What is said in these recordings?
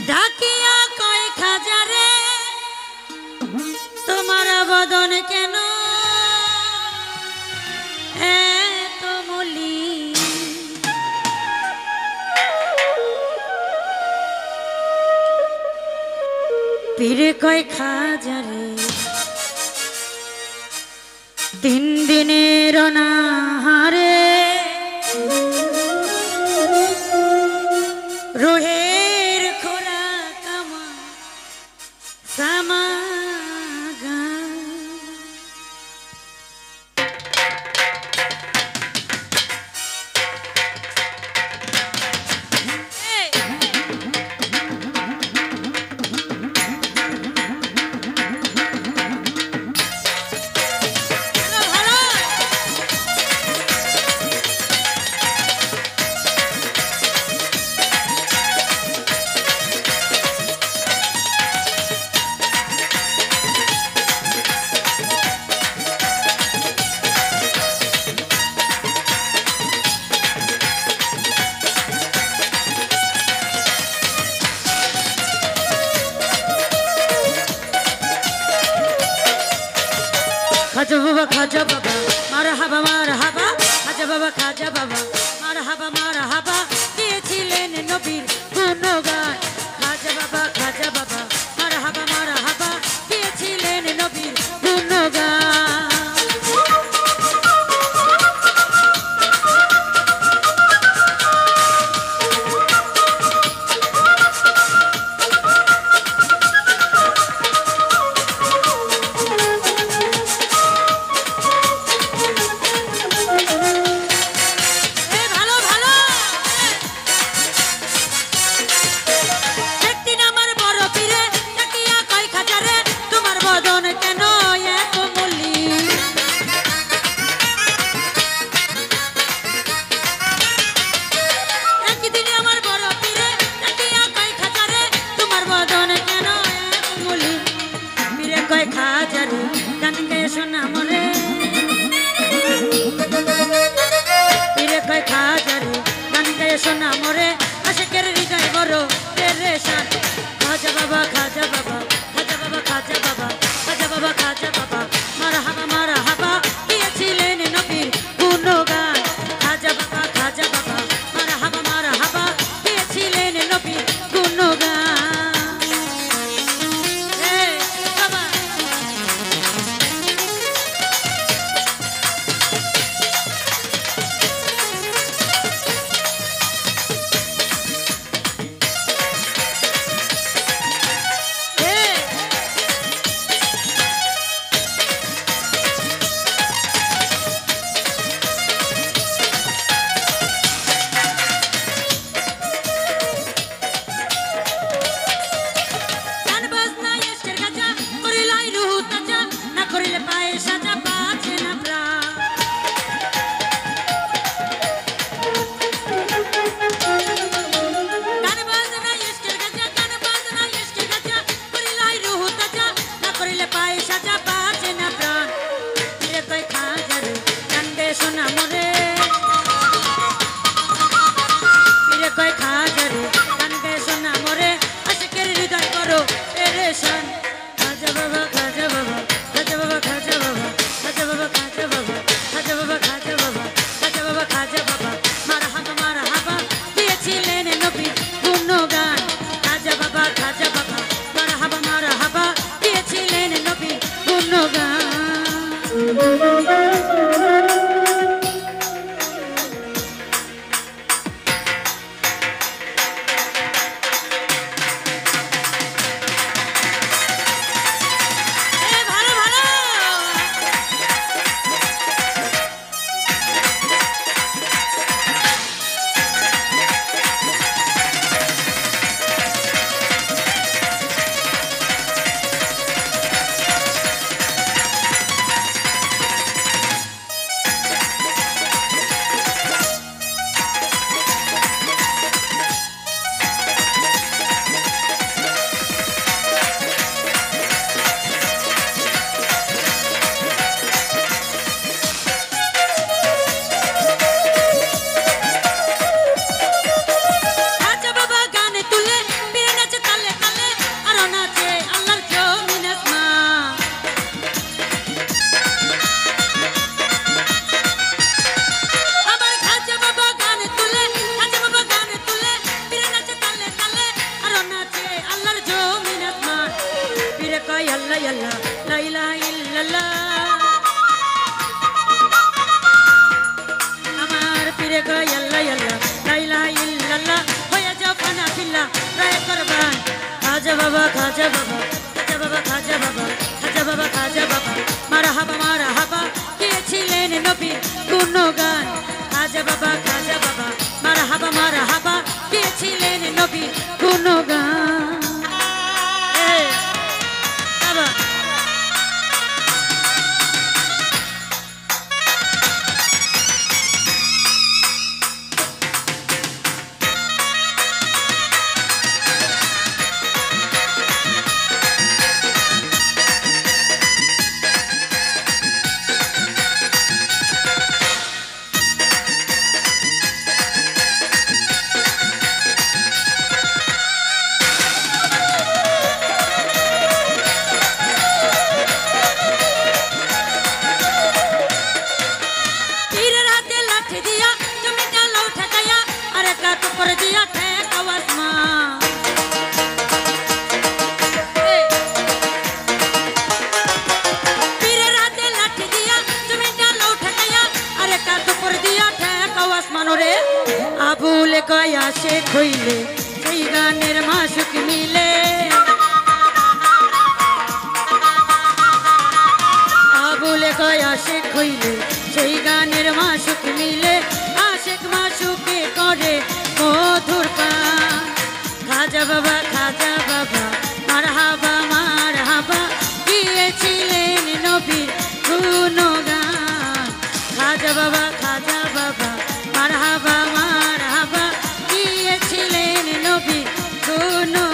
ডাকিয়া কয় খাজারে তোমার বদন কেন এত মলি পীরে কয় খাজারে 3 দিনের অনাহারে রোহের খোরাক আমার সামাগা খাজা বাবা মারহাবা মারহাবা খাজা বাবা মারহাবা দিয়েছিলেন নবীর গুণগান খাজা বাবা মারহাবা দিয়েছিলেন নবীর গুণগান বাবা খাজা বাবা খাজা বাবা খাজা বাবা খাজা বাবা মার হাবা গিয়েছিলেন নবীর গুণগান খাজা বাবা মার হাবা গিয়েছিলেন নবীর গুণগান বাবা पर दिया ठेक आसमान पीरे राते लाठी दिया जमीन डाला उठ गया अरे का तो पर दिया ठेक आसमान रे आबुले कया से खोइले সেই গানের মাসুক মিলে আবুলে কয়া সে খইলে সেই গানের মাসুক মিলে আশেক মাসুকে করে মধুর পান খাজা বাবা মার হাবা গিয়েছিলেন নবীর গুণগান খাজা বাবা মার হাবা গিয়েছিলেন নবীর গুণগান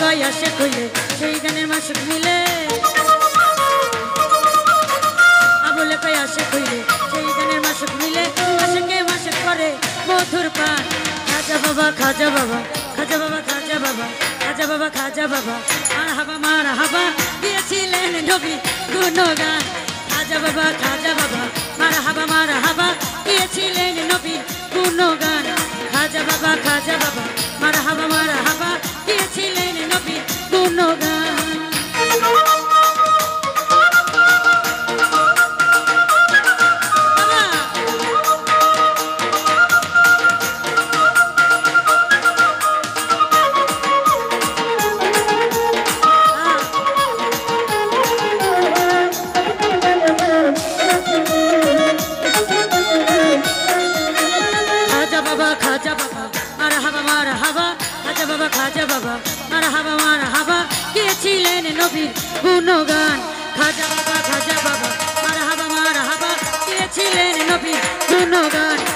কয়া সে কইলে সেই গানের মাসুক মিলে আবুলে কয়া সে কইলে সেই গানের মাসুক মিলে আশেকে মাসুক করে মধুর পান খাজা বাবা মার হাবা গিয়েছিলেন নবী গুণগান খাজা বাবা মার হাবা গিয়েছিলেন নবী গুণগান খাজা বাবা মার হাবা গিয়েছিলেন নবী গুণগান খাজা বাবা মার হাবা গিয়েছিলেন নবীর গুণগান খাজা বাবা মার হাবা গিয়েছিলেন নবীর গুণগান